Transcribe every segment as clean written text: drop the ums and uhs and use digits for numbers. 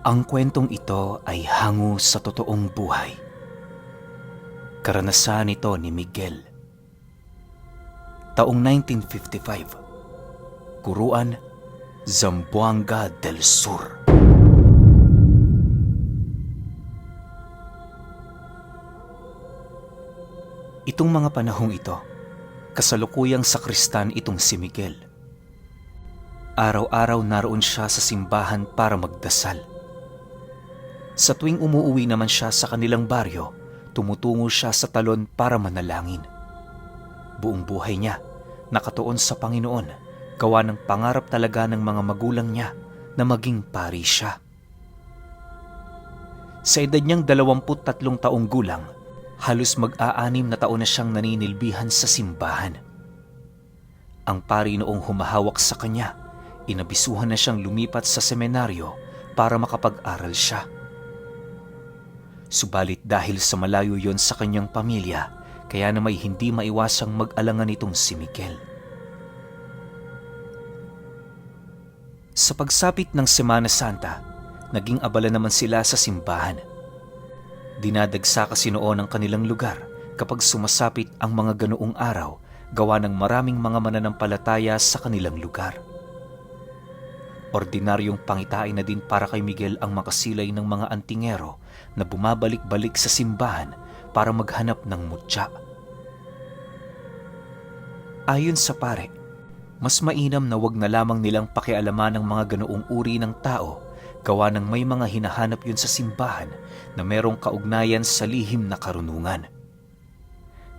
Ang kwentong ito ay hango sa totoong buhay. Karanasan ito ni Miguel. Taong 1955, Kuruan, Zamboanga del Sur. Itong mga panahong ito, kasalukuyang sakristan itong si Miguel. Araw-araw naroon siya sa simbahan para magdasal. Sa tuwing umuuwi naman siya sa kanilang baryo, tumutungo siya sa talon para manalangin. Buong buhay niya, nakatuon sa Panginoon, gawa ng pangarap talaga ng mga magulang niya na maging pari siya. Sa edad niyang 23 taong gulang, halos mag-aanim na taon na siyang naninilbihan sa simbahan. Ang pari noong humahawak sa kanya, inabisuhan na siyang lumipat sa seminaryo para makapag-aral siya. Subalit dahil sa malayo yon sa kanyang pamilya, kaya na may hindi maiwasang mag-alangan itong si Miguel. Sa pagsapit ng Semana Santa, naging abala naman sila sa simbahan. Dinadagsa kasi noon ang kanilang lugar kapag sumasapit ang mga ganoong araw, gawa ng maraming mga mananampalataya sa kanilang lugar. Ordinaryong pangitain na din para kay Miguel ang makasilay ng mga antingero na bumabalik-balik sa simbahan para maghanap ng mutya. Ayon sa pare, mas mainam na wag na lamang nilang pakialaman ang mga ganoong uri ng tao, gawa ng may mga hinahanap yun sa simbahan na merong kaugnayan sa lihim na karunungan.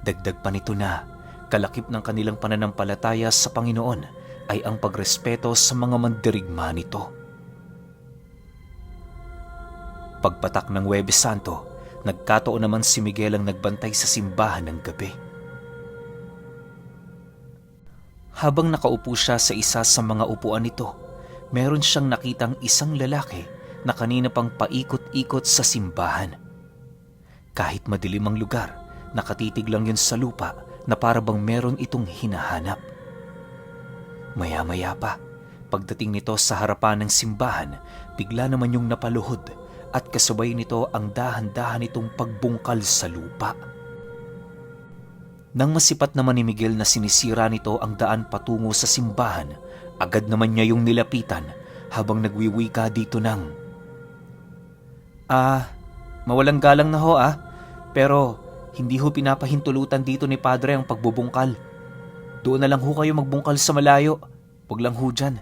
Dagdag pa nito na, kalakip ng kanilang pananampalataya sa Panginoon ay ang pagrespeto sa mga mandirigma nito. Pagpatak ng Huwebes Santo, nagkataon naman si Miguel ang nagbantay sa simbahan ng gabi. Habang nakaupo siya sa isa sa mga upuan nito, meron siyang nakitang isang lalaki na kanina pang paikot-ikot sa simbahan. Kahit madilim ang lugar, nakatitig lang yun sa lupa na para bang meron itong hinahanap. Maya-maya pa, pagdating nito sa harapan ng simbahan, bigla naman yung napaluhod at kasabay nito ang dahan-dahan nitong pagbungkal sa lupa. Nang masipat naman ni Miguel na sinisira nito ang daan patungo sa simbahan, agad naman niya yung nilapitan habang nagwiwika dito ng, mawalang galang na ho pero hindi ho pinapahintulutan dito ni Padre ang pagbubungkal. Doon na lang ho kayo magbungkal sa malayo. Huwag lang ho dyan.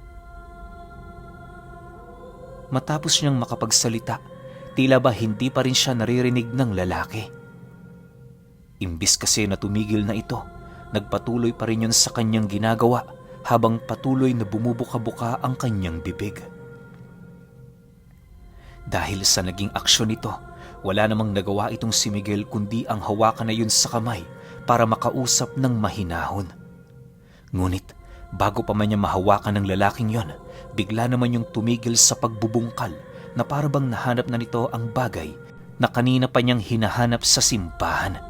Matapos niyang makapagsalita, tila ba hindi pa rin siya naririnig ng lalaki. Imbis kasi na tumigil na ito, nagpatuloy pa rin yun sa kanyang ginagawa habang patuloy na bumubuka-buka ang kanyang bibig. Dahil sa naging aksyon nito, wala namang nagawa itong si Miguel kundi ang hawakan na yun sa kamay para makausap ng mahinahon. Ngunit bago pa man niya mahawakan ng lalaking yon, bigla naman yung tumigil sa pagbubungkal na parabang nahanap na nito ang bagay na kanina pa niyang hinahanap sa simbahan.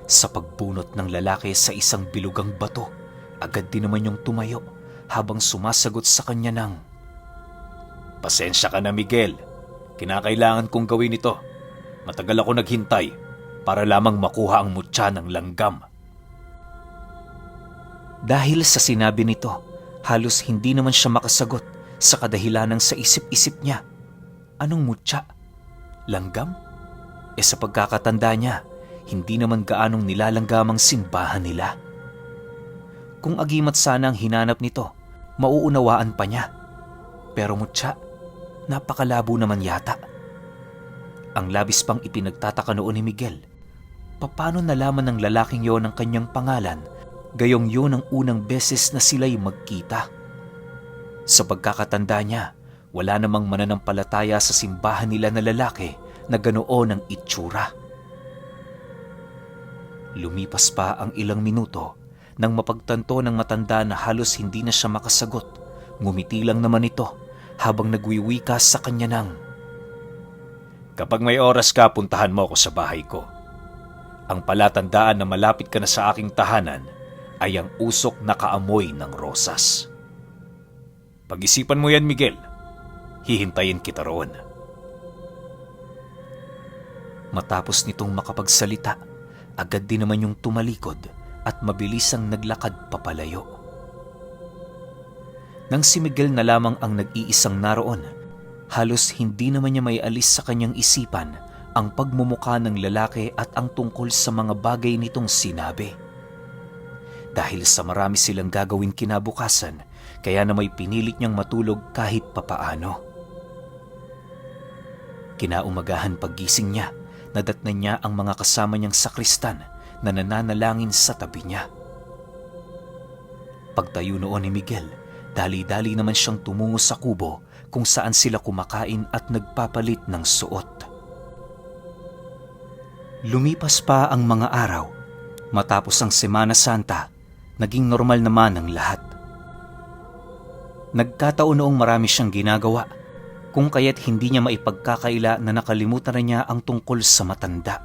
Sa pagbunot ng lalaki sa isang bilugang bato, agad din naman yung tumayo habang sumasagot sa kanya ng, "Pasensya ka na, Miguel. Kinakailangan kong gawin ito. Matagal ako naghintay para lamang makuha ang mutya ng langgam." Dahil sa sinabi nito, halos hindi naman siya makasagot sa kadahilanang sa isip-isip niya. Anong mutya? Langgam? Sa pagkakatanda niya, hindi naman gaanong nilalanggam ang simbahan nila. Kung agimat sana ang hinanap nito, mauunawaan pa niya. Pero mutya, napakalabo naman yata. Ang labis pang ipinagtataka noon ni Miguel, paano nalaman ng lalaking yon ang kanyang pangalan, gayong yun ang unang beses na sila'y magkita. Sa pagkakatanda niya, wala namang mananampalataya sa simbahan nila na lalaki na ganoon ang itsura. Lumipas pa ang ilang minuto nang mapagtanto ng matanda na halos hindi na siya makasagot. Ngumiti lang naman ito habang nagwiwika sa kanya ng, "Kapag may oras ka, puntahan mo ako sa bahay ko. Ang palatandaan na malapit ka na sa aking tahanan ay ang usok na kaamoy ng rosas. Pag-isipan mo yan, Miguel. Hihintayin kita roon. Matapos nitong makapagsalita, agad din naman yung tumalikod at mabilisang naglakad papalayo. Nang si Miguel na lamang ang nag-iisang naroon, halos hindi naman niya may alis sa kanyang isipan ang pagmumukha ng lalaki at ang tungkol sa mga bagay nitong sinabi. Dahil sa marami silang gagawin kinabukasan, kaya na may pinilit niyang matulog kahit papaano. Kinaumagahan paggising niya, nadatnan niya ang mga kasama niyang sakristan na nananalangin sa tabi niya. Pagtayo noon ni Miguel, dali-dali naman siyang tumungo sa kubo kung saan sila kumakain at nagpapalit ng suot. Lumipas pa ang mga araw. Matapos ang Semana Santa, naging normal naman ang lahat. Nagkataon noong marami siyang ginagawa, kung kaya't hindi niya maipagkakaila na nakalimutan na niya ang tungkol sa matanda.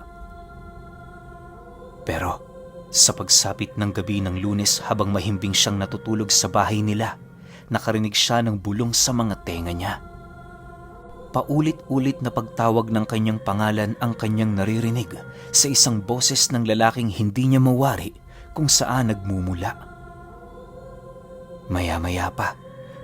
Pero sa pagsapit ng gabi ng Lunes habang mahimbing siyang natutulog sa bahay nila, nakarinig siya ng bulong sa mga tenga niya. Paulit-ulit na pagtawag ng kanyang pangalan ang kanyang naririnig sa isang boses ng lalaking hindi niya mawari kung saan nagmumula. Maya-maya pa,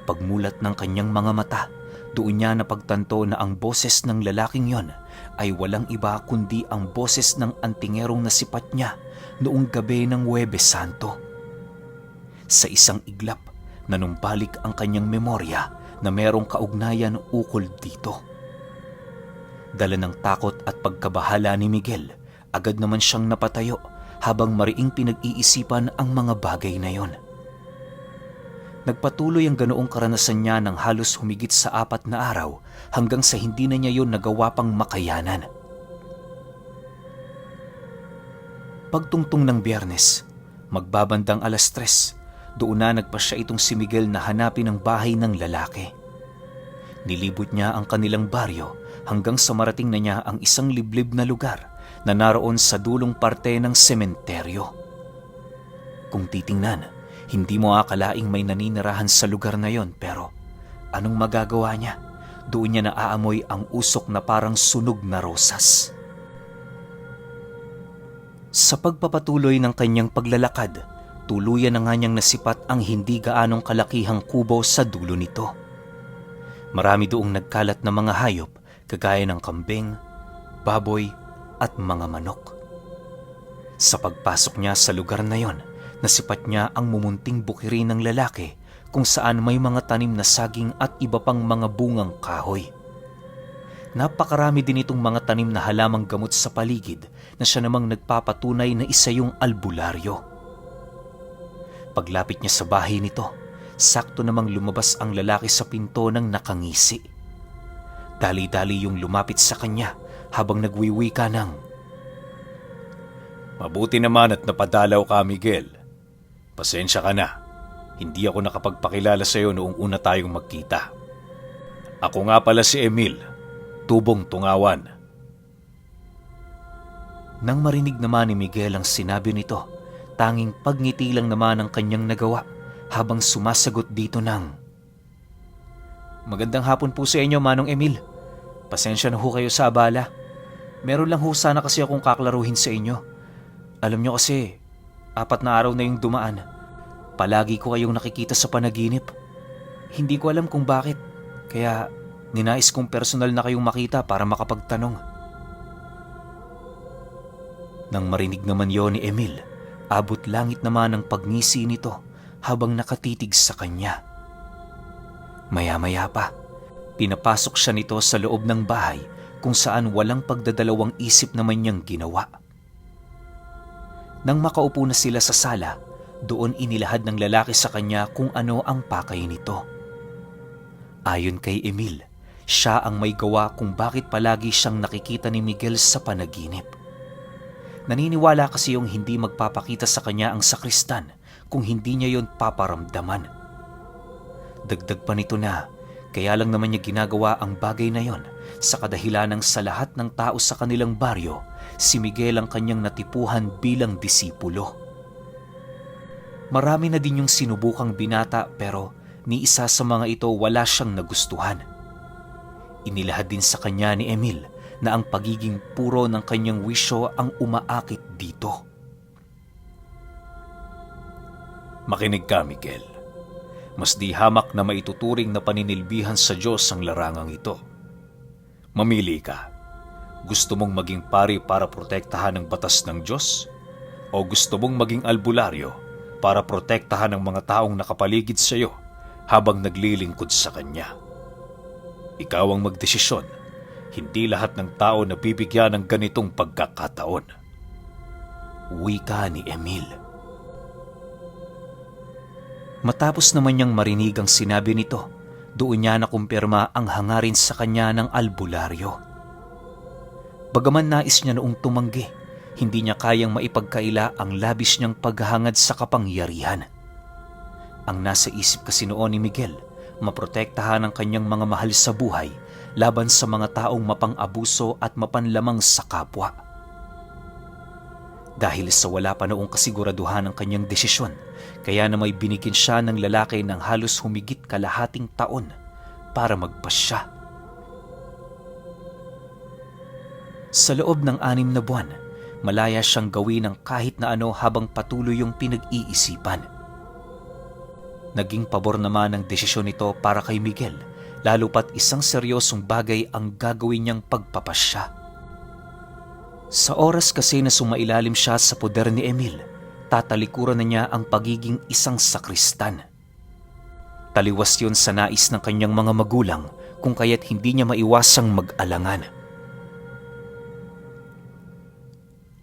pagmulat ng kanyang mga mata, doon niya napagtanto na ang boses ng lalaking yon ay walang iba kundi ang boses ng antingerong nasipat niya noong gabi ng Huwebes Santo. Sa isang iglap, nanumbalik ang kanyang memorya na merong kaugnayan ukol dito. Dala ng takot at pagkabahala ni Miguel, agad naman siyang napatayo habang mariing pinag-iisipan ang mga bagay na yon. Nagpatuloy ang ganoong karanasan niya ng halos humigit sa 4 na araw hanggang sa hindi na niya yon nagawa pang makayanan. Pagtungtong ng Biyernes, magbabandang 3:00, doon na nagpasya itong si Miguel na hanapin ang bahay ng lalaki. Nilibot niya ang kanilang baryo hanggang sa marating na niya ang isang liblib na lugar na naroon sa dulong parte ng sementeryo. Kung titingnan, hindi mo akalaing may naninirahan sa lugar na yon, pero anong magagawa niya? Doon niya naaamoy ang usok na parang sunog na rosas. Sa pagpapatuloy ng kanyang paglalakad, tuluyan na nga niyang nasipat ang hindi gaanong kalakihang kubo sa dulo nito. Marami doong nagkalat na mga hayop kagaya ng kambing, baboy at mga manok. Sa pagpasok niya sa lugar na yon, nasipat niya ang mumunting bukiri ng lalaki kung saan may mga tanim na saging at iba pang mga bungang kahoy. Napakarami din itong mga tanim na halamang gamot sa paligid na siya namang nagpapatunay na isa yung albularyo. Paglapit niya sa bahay nito, sakto namang lumabas ang lalaki sa pinto ng nakangisi. Dali-dali yung lumapit sa kanya habang nagwiwika ng, "Mabuti naman at napadalaw ka, Miguel. Pasensya ka na. Hindi ako nakapagpakilala sa iyo noong una tayong magkita. Ako nga pala si Emil, tubong tungawan." Nang marinig naman ni Miguel ang sinabi nito, tanging pagngiti lang naman ang kanyang nagawa habang sumasagot dito ng, "Magandang hapon po sa inyo, Manong Emil. Pasensya na ho kayo sa abala. Meron lang ho sana kasi akong kaklaruhin sa inyo. Alam nyo kasi, 4 na araw na yung dumaan. Palagi ko kayong nakikita sa panaginip. Hindi ko alam kung bakit, kaya ninais kong personal na kayong makita para makapagtanong." Nang marinig naman yon ni Emil, abot langit naman ang pagngisi nito habang nakatitig sa kanya. Maya-maya pa, pinapasok siya nito sa loob ng bahay kung saan walang pagdadalawang isip naman niyang ginawa. Nang makaupo na sila sa sala, doon inilahad ng lalaki sa kanya kung ano ang pakay nito. Ayon kay Emil, siya ang may gawa kung bakit palagi siyang nakikita ni Miguel sa panaginip. Naniniwala kasi yung hindi magpapakita sa kanya ang sakristan kung hindi niya yon paparamdaman. Dagdag pa nito na, kaya lang naman niya ginagawa ang bagay na yon sa kadahilanang sa lahat ng tao sa kanilang baryo, si Miguel ang kanyang natipuhan bilang disipulo. Marami na din yung sinubukang binata pero ni isa sa mga ito wala siyang nagustuhan. Inilahad din sa kanya ni Emil na ang pagiging puro ng kanyang wisyo ang umaakit dito. Makinig ka, Miguel. Mas di hamak na maituturing na paninilbihan sa Diyos ang larangang ito. Mamili ka. Gusto mong maging pari para protektahan ang batas ng Diyos? O gusto mong maging albularyo para protektahan ang mga taong nakapaligid sa iyo habang naglilingkod sa Kanya? Ikaw ang magdesisyon. Hindi lahat ng tao nabibigyan ng ganitong pagkakataon. Wika ni Emil. Matapos naman niyang marinig ang sinabi nito, doon niya nakumpirma ang hangarin sa kanya ng albularyo. Bagaman nais niya noong tumanggi, hindi niya kayang maipagkaila ang labis niyang paghahangad sa kapangyarihan. Ang nasa isip kasi noon ni Miguel, maprotektahan ang kanyang mga mahal sa buhay laban sa mga taong mapang-abuso at mapanlamang sa kapwa. Dahil sa wala pa noong kasiguraduhan ng kanyang desisyon, kaya na may binigyan siya ng lalaki ng halos humigit kalahating taon para magpasya. Sa loob ng 6 na buwan, malaya siyang gawin ng kahit na ano habang patuloy yung pinag-iisipan. Naging pabor naman ang desisyon nito para kay Miguel, lalo pat isang seryosong bagay ang gagawin niyang pagpapasya. Sa oras kasi na sumailalim siya sa poder ni Emil, tatalikuran na niya ang pagiging isang sakristan. Taliwas yun sa nais ng kanyang mga magulang kung kaya't hindi niya maiwasang mag-alangan.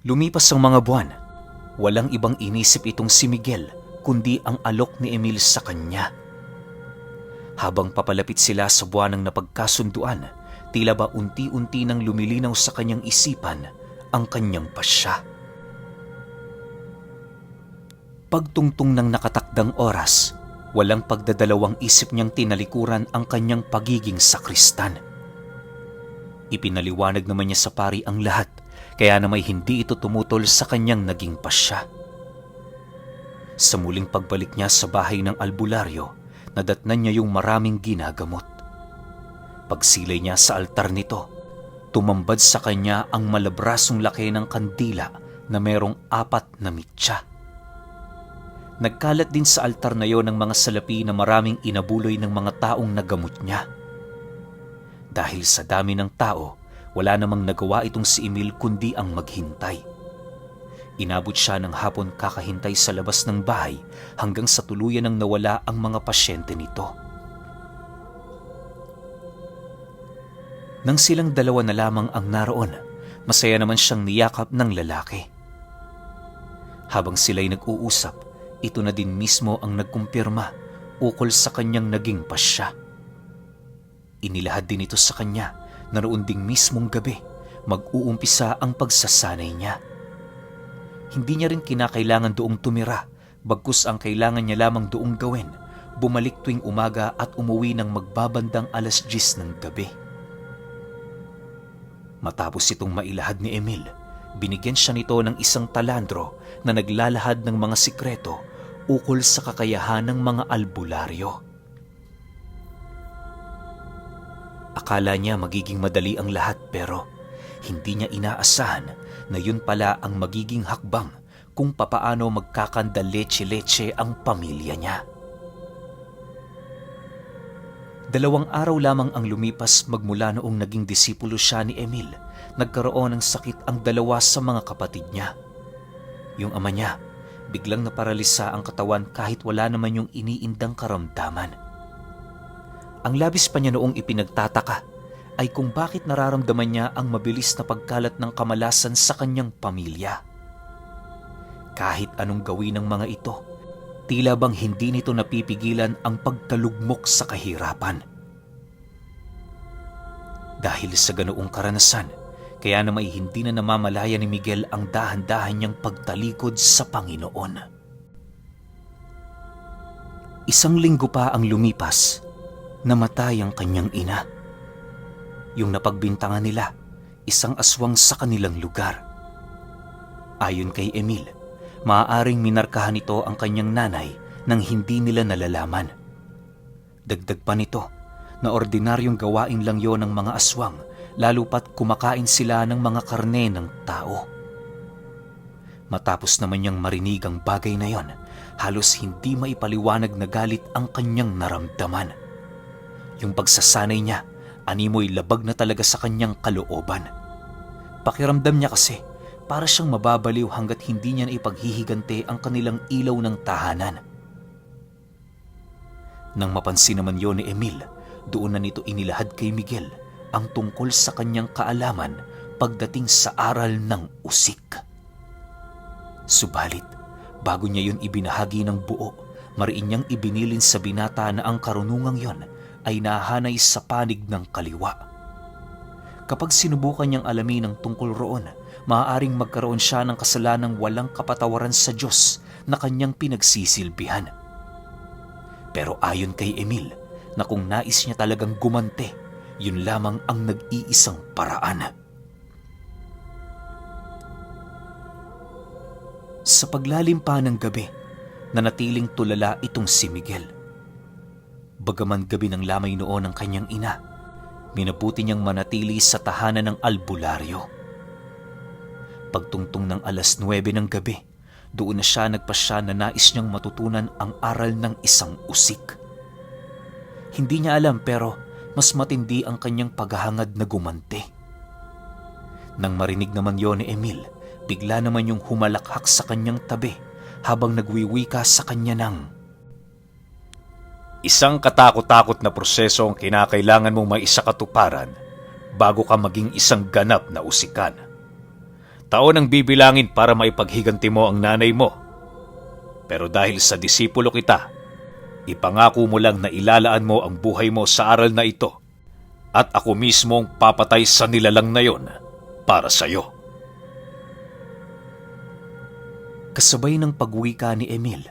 Lumipas ang mga buwan, walang ibang inisip itong si Miguel kundi ang alok ni Emil sa kanya. Habang papalapit sila sa buwan ng napagkasunduan, tila ba unti-unti nang lumilinaw sa kanyang isipan ang kanyang pasya. Pagtungtong ng nakatakdang oras, walang pagdadalawang isip niyang tinalikuran ang kanyang pagiging sakristan. Ipinaliwanag naman niya sa pari ang lahat, kaya na may hindi ito tumutol sa kanyang naging pasya. Sa muling pagbalik niya sa bahay ng albularyo, nadatnan niya yung maraming ginagamot. Pagsilay niya sa altar nito, tumambad sa kanya ang malabrasong laki ng kandila na merong 4 na mitya. Nagkalat din sa altar na yon ng mga salapi na maraming inabuloy ng mga taong nagamot niya. Dahil sa dami ng tao, wala namang nagawa itong si Emil kundi ang maghintay. Inabot siya ng hapon kakahintay sa labas ng bahay hanggang sa tuluyan nang nawala ang mga pasyente nito. Nang silang dalawa na lamang ang naroon, masaya naman siyang niyakap ng lalaki. Habang sila'y nag-uusap, ito na din mismo ang nagkumpirma ukol sa kanyang naging pasya. Inilahad din ito sa kanya na roon ding mismong gabi mag-uumpisa ang pagsasanay niya. Hindi niya rin kinakailangan doong tumira, bagkus ang kailangan niya lamang doong gawin, bumalik tuwing umaga at umuwi ng magbabandang 10:00 ng gabi. Matapos itong mailahad ni Emil, binigyan siya nito ng isang talandro na naglalahad ng mga sikreto ukol sa kakayahan ng mga albularyo. Akala niya magiging madali ang lahat pero hindi niya inaasahan na yun pala ang magiging hakbang kung papaano magkakandaleche-leche ang pamilya niya. 2 araw lamang ang lumipas magmula noong naging disipulo siya ni Emil, nagkaroon ng sakit ang 2 sa mga kapatid niya. Yung ama niya, biglang naparalisa ang katawan kahit wala naman yung iniindang karamdaman. Ang labis pa niya noong ipinagtataka ay kung bakit nararamdaman niya ang mabilis na pagkalat ng kamalasan sa kanyang pamilya. Kahit anong gawin ng mga ito, tila bang hindi nito napipigilan ang pagkalugmok sa kahirapan. Dahil sa ganoong karanasan, kaya na may hindi na namamalaya ni Miguel ang dahan-dahan niyang pagtalikod sa Panginoon. 1 linggo pa ang lumipas, namatay ang kanyang ina. Yung napagbintangan nila, isang aswang sa kanilang lugar. Ayon kay Emil, maaaring minarkahan nito ang kanyang nanay nang hindi nila nalalaman. Dagdag pa nito, na ordinaryong gawain lang yon ng mga aswang, lalo pat kumakain sila ng mga karne ng tao. Matapos naman niyang marinig ang bagay na yon, halos hindi maipaliwanag na galit ang kanyang naramdaman. Yung pagsasanay niya, animoy labag na talaga sa kanyang kalooban. Pakiramdam niya kasi, para siyang mababaliw hanggat hindi niya naipaghihigante ang kanilang ilaw ng tahanan. Nang mapansin naman yon ni Emil, doon na nito inilahad kay Miguel ang tungkol sa kanyang kaalaman pagdating sa aral ng usik. Subalit, bago niya yun ibinahagi ng buo, mariin niyang ibinilin sa binata na ang karunungang yon ay nahanay sa panig ng kaliwa. Kapag sinubukan niyang alamin ang tungkol roon, maaaring magkaroon siya ng kasalanang walang kapatawaran sa Diyos na kanyang pinagsisilbihan. Pero ayon kay Emil, na kung nais niya talagang gumante, yun lamang ang nag-iisang paraan. Sa paglalim pa ng gabi, nanatiling tulala itong si Miguel. Bagaman gabi ng lamay noon ng kanyang ina, minabuti niyang manatili sa tahanan ng albularyo. Pagtungtong ng 9:00 ng gabi, doon na siya nagpasya na nais niyang matutunan ang aral ng isang usik. Hindi niya alam pero mas matindi ang kanyang paghahangad na gumante. Nang marinig naman yon ni Emil, bigla naman yung humalakhak sa kanyang tabi habang nagwiwika sa kanya ng, Isang katakot-takot na proseso ang kinakailangan mong maisakatuparan bago ka maging isang ganap na usikan. Taon ang bibilangin para maipaghiganti mo ang nanay mo. Pero dahil sa disipulo kita, ipangako mo lang na ilalaan mo ang buhay mo sa aral na ito at ako mismo ang papatay sa nilalang na yon para sa'yo. kasabay ng pagwika ni Emil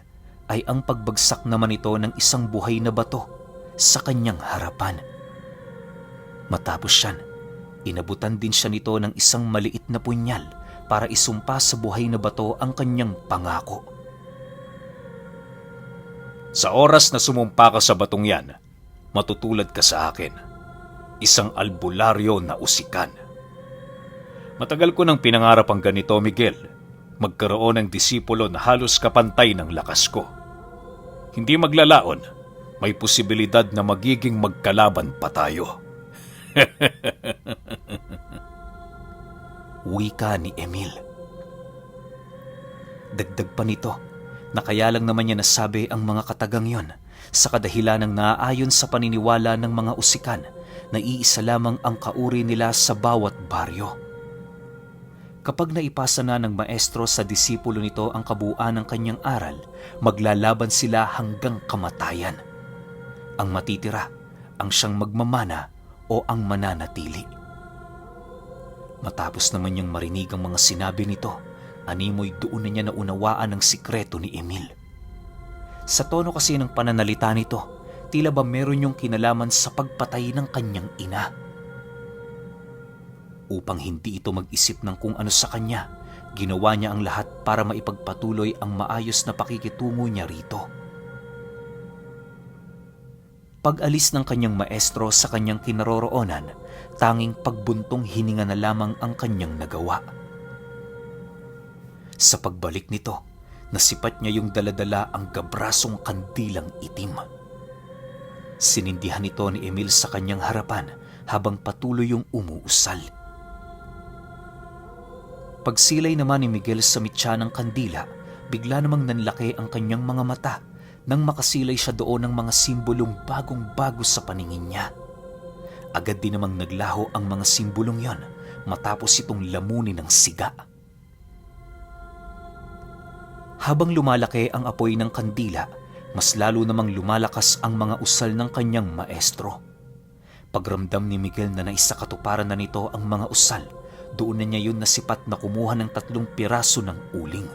ay ang pagbagsak naman ito ng isang buhay na bato sa kanyang harapan. Matapos siyan, inabutan din siya nito ng isang maliit na punyal para isumpa sa buhay na bato ang kanyang pangako. Sa oras na sumumpa ka sa batong yan, matutulad ka sa akin, isang albularyo na usikan. Matagal ko nang pinangarap ang ganito, Miguel, magkaroon ng disipulo na halos kapantay ng lakas ko. Hindi maglalaon, may posibilidad na magiging magkalaban pa tayo. Wika ni Emil. Dagdag pa nito na kaya lang naman niya nasabi ang mga katagang yon sa kadahilan ng naaayon sa paniniwala ng mga usikan na iisa lamang ang kauri nila sa bawat baryo. Kapag naipasa na ng maestro sa disipulo nito ang kabuuan ng kanyang aral, maglalaban sila hanggang kamatayan. Ang matitira, ang siyang magmamana o ang mananatili. Matapos naman niyang marinig ang mga sinabi nito, animoy doon na niya naunawaan ang sikreto ni Emil. Sa tono kasi ng pananalita nito, tila ba meron yung kinalaman sa pagpatay ng kanyang ina. Upang hindi ito mag-isip ng kung ano sa kanya, ginawa niya ang lahat para maipagpatuloy ang maayos na pakikitungo niya rito. Pag-alis ng kanyang maestro sa kanyang kinaroroonan, tanging pagbuntong hininga na lamang ang kanyang nagawa. Sa pagbalik nito, nasipat niya yung daladala ang gabrasong kandilang itim. Sinindihan ito ni Emil sa kanyang harapan habang patuloy yung umuusal. Pagsilay naman ni Miguel sa mitya ng kandila, bigla namang nanlaki ang kanyang mga mata nang makasilay siya doon ng mga simbolong bagong-bago sa paningin niya. Agad din namang naglaho ang mga simbolong yon matapos itong lamunin ng siga. Habang lumalaki ang apoy ng kandila, mas lalo namang lumalakas ang mga usal ng kanyang maestro. Pagramdam ni Miguel na naisakatuparan na nito ang mga usal, doon na niya yun nasipat na kumuha ng 3 piraso ng uling.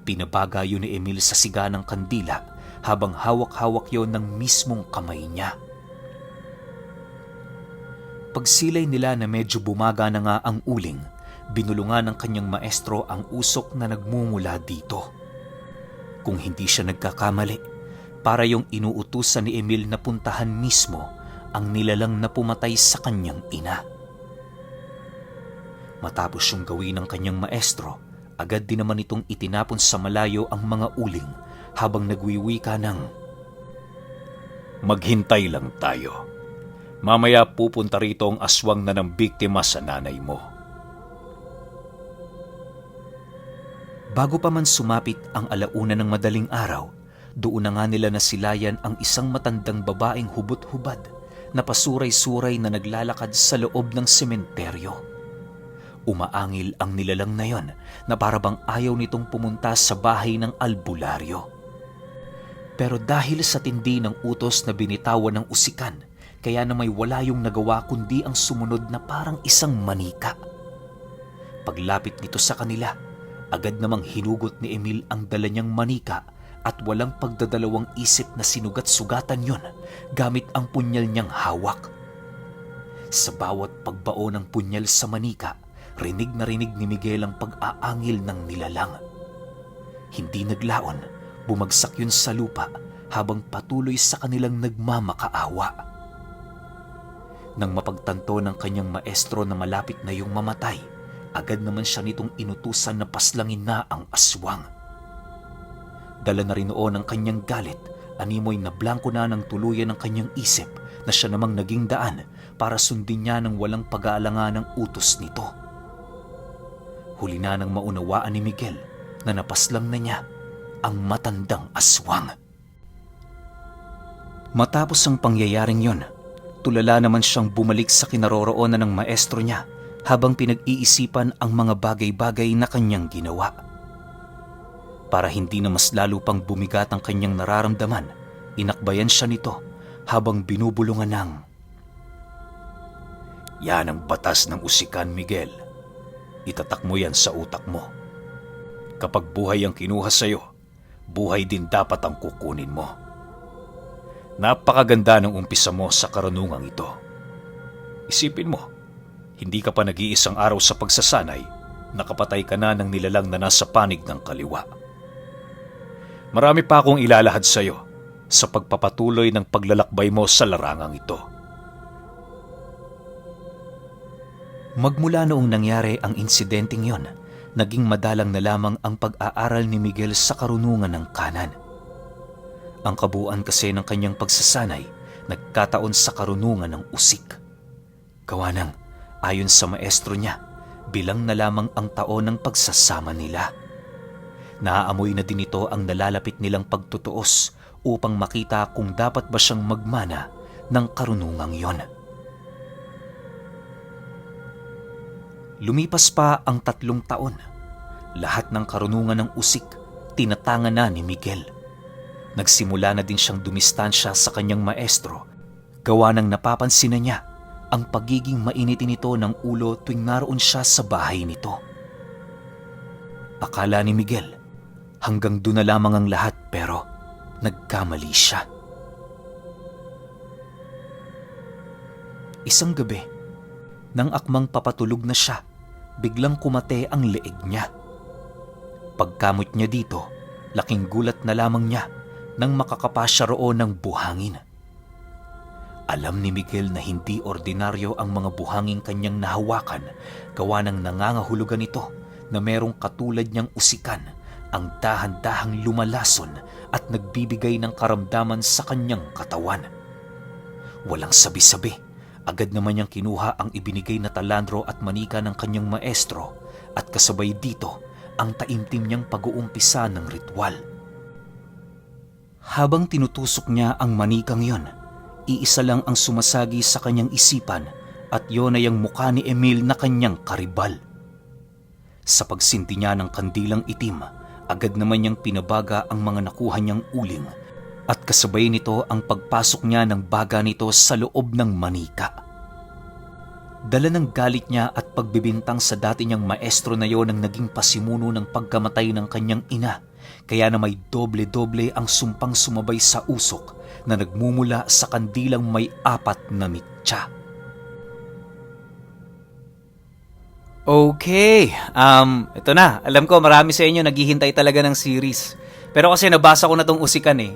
Pinabaga yun ni Emil sa siga ng kandila habang hawak-hawak yun ng mismong kamay niya. Pagsilay nila na medyo bumaga na nga ang uling, binulungan ng kanyang maestro ang usok na nagmumula dito. Kung hindi siya nagkakamali, para yung inuutusan ni Emil na puntahan mismo ang nilalang na pumatay sa kanyang ina. Matapos yung gawin ng kanyang maestro, agad din naman itong itinapon sa malayo ang mga uling habang nagwiwika ng, Maghintay lang tayo. Mamaya pupunta rito ang aswang na ng biktima sa nanay mo. Bago pa man sumapit ang alauna ng madaling araw, doon na nga nila nasilayan ang isang matandang babaeng hubot-hubad na pasuray-suray na naglalakad sa loob ng sementeryo. Umaangil ang nilalang na yon na parabang ayaw nitong pumunta sa bahay ng albularyo. Pero dahil sa tindi ng utos na binitawan ng usikan, kaya na may wala yung nagawa kundi ang sumunod na parang isang manika. Paglapit nito sa kanila, agad namang hinugot ni Emil ang dala niyang manika at walang pagdadalawang isip na sinugat-sugatan yon gamit ang punyal niyang hawak. Sa bawat pagbao ng punyal sa manika, rinig na rinig ni Miguel ang pag-aangil ng nilalang. Hindi naglaon, bumagsak yun sa lupa habang patuloy sa kanilang nagmamakaawa. Nang mapagtanto ng kanyang maestro na malapit na yung mamatay, agad naman siya nitong inutusan na paslangin na ang aswang. Dala na rin noon ang kanyang galit, animoy na blanko na ng tuluyan ng kanyang isip na siya namang naging daan para sundin niya ng walang pag-aalangan ng utos nito. Huli na nang maunawaan ni Miguel na napaslang na niya ang matandang aswang. Matapos ang pangyayaring yon, tulala naman siyang bumalik sa kinaroroonan ng maestro niya habang pinag-iisipan ang mga bagay-bagay na kanyang ginawa. Para hindi na mas lalo pang bumigat ang kanyang nararamdaman, inakbayan siya nito habang binubulungan ng, Yan ang batas ng usikan, Miguel. Itatak mo yan sa utak mo. Kapag buhay ang kinuha sa'yo, buhay din dapat ang kukunin mo. Napakaganda ng umpisa mo sa karunungang ito. Isipin mo, hindi ka pa nag-iisang araw sa pagsasanay, nakapatay ka na ng nilalang na nasa panig ng kaliwa. Marami pa akong ilalahad sa iyo sa pagpapatuloy ng paglalakbay mo sa larangang ito. Magmula noong nangyari ang insidenteng yon, naging madalang na lamang ang pag-aaral ni Miguel sa karunungan ng kanan. Ang kabuuan kasi ng kanyang pagsasanay, nagkataon sa karunungan ng usik. Gawa ng, ayon sa maestro niya, bilang na lamang ang taon ng pagsasama nila. Naaamoy na din ito ang nalalapit nilang pagtutuos upang makita kung dapat ba siyang magmana ng karunungang yon. Lumipas pa ang 3 taon. Lahat ng karunungan ng usik, tinatangan na ni Miguel. Nagsimula na din siyang dumistansya sa kanyang maestro, gawa ng napapansin na niya ang pagiging mainitin nito ng ulo tuwing naroon siya sa bahay nito. Akala ni Miguel, hanggang doon na lamang ang lahat pero nagkamali siya. Isang gabi, nang akmang papatulog na siya, biglang kumate ang leeg niya. Pagkamot niya dito, laking gulat na lamang niya nang makakapa siya roon ng buhangin. Alam ni Miguel na hindi ordinaryo ang mga buhangin kanyang nahawakan, gawa ng nangangahulugan ito na merong katulad niyang usikan ang dahan-dahang lumalason at nagbibigay ng karamdaman sa kanyang katawan. Walang sabi-sabi, agad naman niyang kinuha ang ibinigay na talandro at manika ng kanyang maestro at kasabay dito ang taimtim niyang pag-uumpisa ng ritual. Habang tinutusok niya ang manikang yon, iisa lang ang sumasagi sa kanyang isipan at yon ay ang mukha ni Emil na kanyang karibal. Sa pagsindi niya ng kandilang itim, agad naman niyang pinabaga ang mga nakuha niyang uling at kasabay nito ang pagpasok niya ng baga nito sa loob ng manika. Dala ng galit niya at pagbibintang sa dati niyang maestro na yon ang naging pasimuno ng pagkamatay ng kanyang ina, kaya na may doble-doble ang sumpang sumabay sa usok na nagmumula sa kandilang may 4 na mitya. Okay, ito na. Alam ko marami sa inyo naghihintay talaga ng series. Pero kasi nabasa ko na tong usikan eh.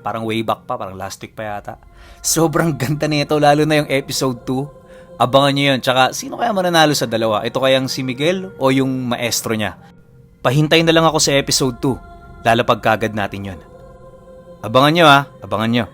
Parang way back pa, parang last week pa yata. Sobrang ganda nito, lalo na yung episode 2. Abangan nyo yun. Tsaka, sino kaya mananalo sa dalawa? Ito kayang si Miguel o yung maestro niya? Pahintay na lang ako sa episode 2. Lalapag kagad natin yun. Abangan nyo ha, abangan nyo.